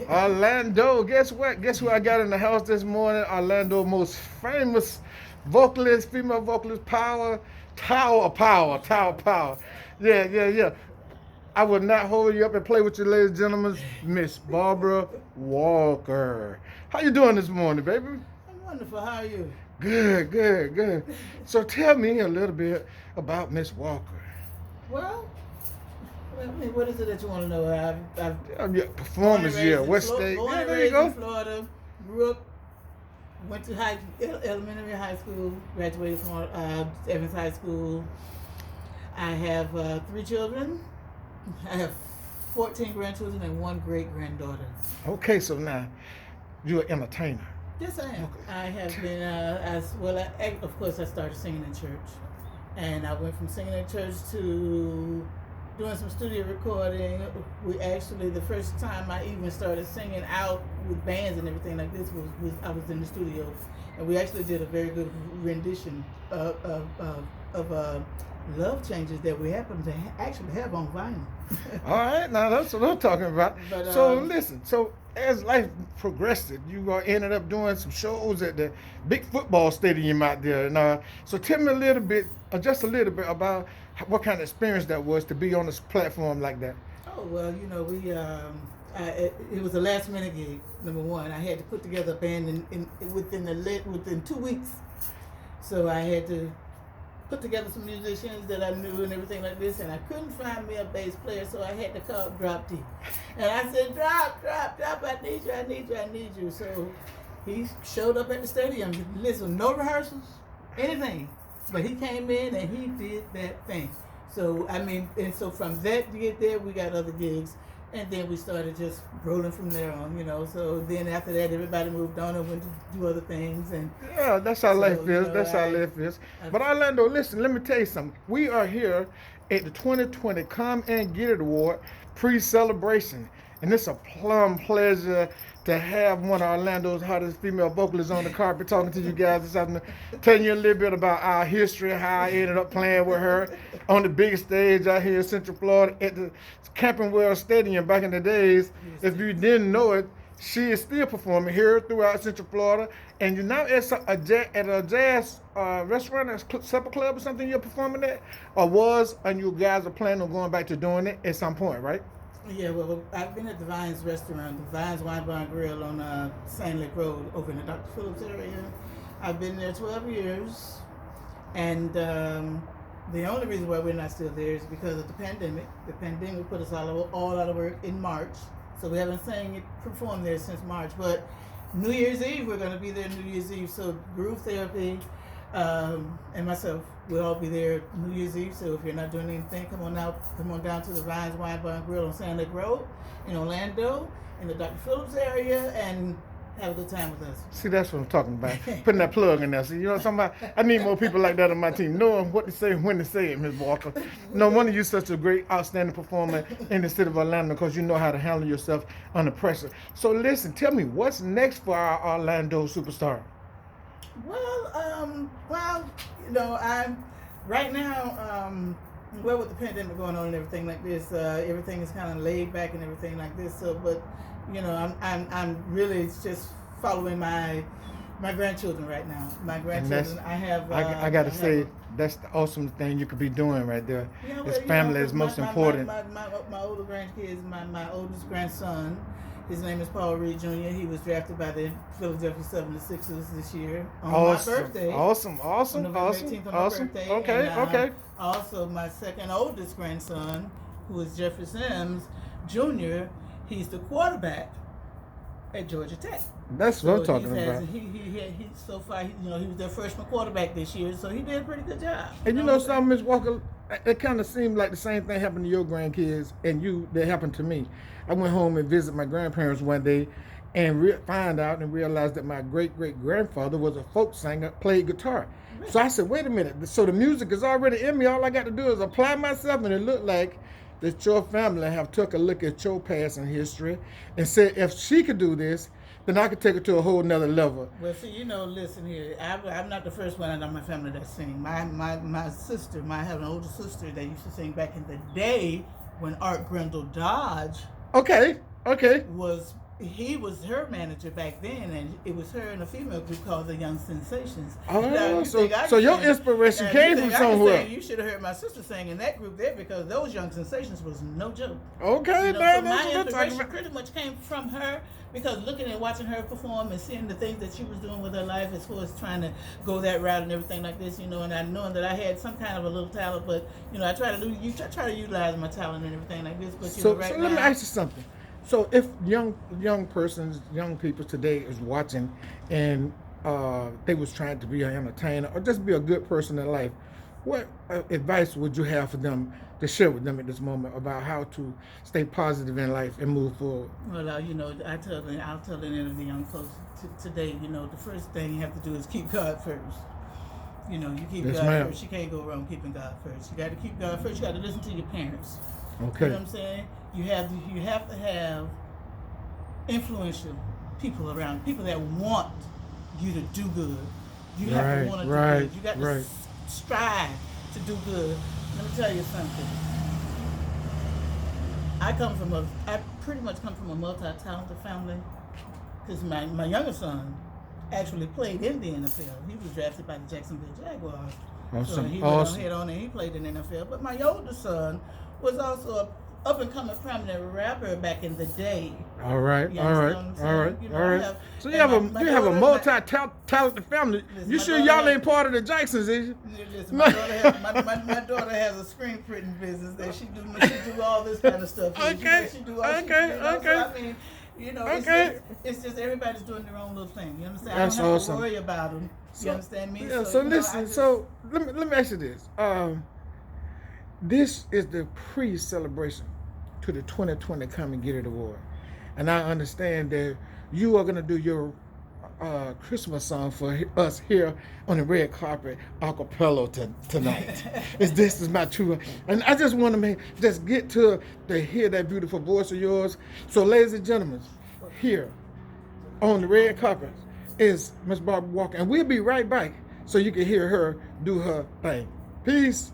Orlando, guess what? Guess who I got in the house this morning? Orlando, most famous vocalist, female vocalist, Tower Power. Yeah, yeah, yeah. I will not hold you up and play with you, ladies and gentlemen. Miss Barbara Walker. How you doing this morning, baby? I'm wonderful. How are you? Good, good, good. So tell me a little bit about Miss Walker. Well, I mean, what is it that you want to know? I've Yeah, performance, yeah. What state? Born Yeah, and there you raised in go. Florida. Grew up, went to elementary, high school. Graduated from Evans High School. I have three children. I have 14 grandchildren and one great granddaughter. Okay, so now you're an entertainer. Yes, I am. Okay. I have been as well. Of course, I started singing in church, and I went from singing in church to doing some studio recording. We actually, the first time I even started singing out with bands and everything like this was I was in the studio, and we actually did a very good rendition of love changes that we happen to actually have on vinyl. All right, now that's what I'm talking about. But So listen, so as life progressed, you ended up doing some shows at the big football stadium out there. And so tell me a little bit, just a little bit about what kind of experience that was to be on this platform like that. Oh well, we it was a last minute gig. Number one, I had to put together a band within 2 weeks, so I had to put together some musicians that I knew and everything like this, and I couldn't find me a bass player, so I had to call Drop D. And I said, Drop, I need you, I need you, I need you. So he showed up at the stadium. Listen, no rehearsals, anything. But he came in and he did that thing. So, I mean, and so from that gig there, we got other gigs. And then we started just rolling from there on. So then after that, everybody moved on and went to do other things. And Yeah, that's how so, life is. That's how life is. But Orlando, listen, let me tell you something. We are here at the 2020 Come and Get It Award pre-celebration. And it's a plum pleasure to have one of Orlando's hottest female vocalists on the carpet talking to you guys this afternoon, telling you a little bit about our history, how I ended up playing with her on the biggest stage out here in Central Florida at the Camping World Stadium back in the days. If you didn't know it, she is still performing here throughout Central Florida, and you're now at a jazz restaurant, a supper club or something you're performing at, or was, and you guys are planning on going back to doing it at some point, right? Yeah, well, I've been at the Vines restaurant, the Vines Wine Bar and Grill on Sand Lake Road over in the Dr. Phillips area. I've been there 12 years, and the only reason why we're not still there is because of the pandemic. The pandemic put us all out of work in March, so we haven't performed there since March. But New Year's Eve, we're going to be there New Year's Eve. So Groove Therapy and myself, we'll all be there New Year's Eve. So if you're not doing anything, come on down to the Vines Wine Bar and Grill on Sand Lake Road in Orlando, in the Dr. Phillips area, and have a good time with us. See, that's what I'm talking about. Putting that plug in there. See, you know what I'm talking about? I need more people like that on my team, knowing what to say and when to say it, Ms. Walker. No wonder you're such a great, outstanding performer in the city of Orlando, because you know how to handle yourself under pressure. So listen, tell me, what's next for our Orlando superstar? Well, I'm right now. Well, with the pandemic going on and everything like this, everything is kind of laid back and everything like this. So, but I'm really just following my grandchildren right now. My grandchildren, I have. I got to say, that's the awesome thing you could be doing right there. This Well, family is most important. My older grandkids, my oldest grandson, his name is Paul Reed Jr. He was drafted by the Philadelphia 76ers this year on my birthday. Awesome. On November 18th on my birthday. Okay, And, okay. Also, my second oldest grandson, who is Jeffrey Sims Jr., he's the quarterback at Georgia Tech. That's what I'm talking about. He so far, he was their freshman quarterback this year, so he did a pretty good job. And you know something, Ms. Walker, it kind of seemed like the same thing happened to your grandkids and you that happened to me. I went home and visited my grandparents one day and find out and realized that my great-great-grandfather was a folk singer, played guitar. So I said, wait a minute, so the music is already in me. All I got to do is apply myself, and it looked like that your family have took a look at your past and history and said, if she could do this, then I could take it to a whole nother level. Well, see, listen here. I'm not the first one in my family that sing. My sister, I have an older sister that used to sing back in the day when Art Grendel Dodge Okay. Okay. He was her manager back then, and it was her and a female group called the Young Sensations. Oh, Now, you so think I so can your sing- inspiration now, came you from think I can somewhere. sing, you should have heard my sister sing in that group there, because those Young Sensations was no joke. Okay, You know, man, so that's my what I'm talking inspiration about. pretty much came from her, because looking and watching her perform and seeing the things that she was doing with her life as far as trying to go that route and everything like this, you know, and I knowing that I had some kind of a little talent, but you know, I try to utilize my talent and everything like this. But you know, So, right so now, let me ask you something. So, if young persons, young people today is watching, and they was trying to be an entertainer or just be a good person in life, what advice would you have for them to share with them at this moment about how to stay positive in life and move forward? well, you know, I'll tell any of the young folks today, you know, the first thing you have to do is keep God first. You know, you keep Yes, God ma'am. first. You can't go wrong keeping God first. You got to keep God first. You got to listen to your parents. Okay. You know what I'm saying? You have to have influential people around, people that want you to do good. You have Right, to want to right, do good. You got to right. strive to do good. Let me tell you something. I pretty much come from a multi-talented family, because my younger son actually played in the NFL. He was drafted by the Jacksonville Jaguars. So Awesome, he awesome. went on and he played in the NFL. But my older son was also a up and coming prominent rapper back in the day. All right, You all right, understand what I'm all right, saying? You know, all I right. have- So and you have my a you have a daughter- multi-talented family. Listen, You my sure daughter y'all has- ain't part of the Jacksons, is you? Listen, my daughter has a screen printing business that she do all this kind of stuff. Okay, She do all okay, she, you know, okay. So, I mean, you know, Okay. it's just everybody's doing their own little thing. You understand? That's I don't have awesome. to worry about them. You understand me? Yeah. So you know, I listen. just- So let me ask you this. This is the pre-celebration to the 2020 Come and Get It Award, and I understand that you are gonna do your Christmas song for us here on the red carpet a cappella tonight. This is my true, and I just want to just get to hear that beautiful voice of yours. So, ladies and gentlemen, here on the red carpet is Miss Barbara Walker, and we'll be right back so you can hear her do her thing. Peace.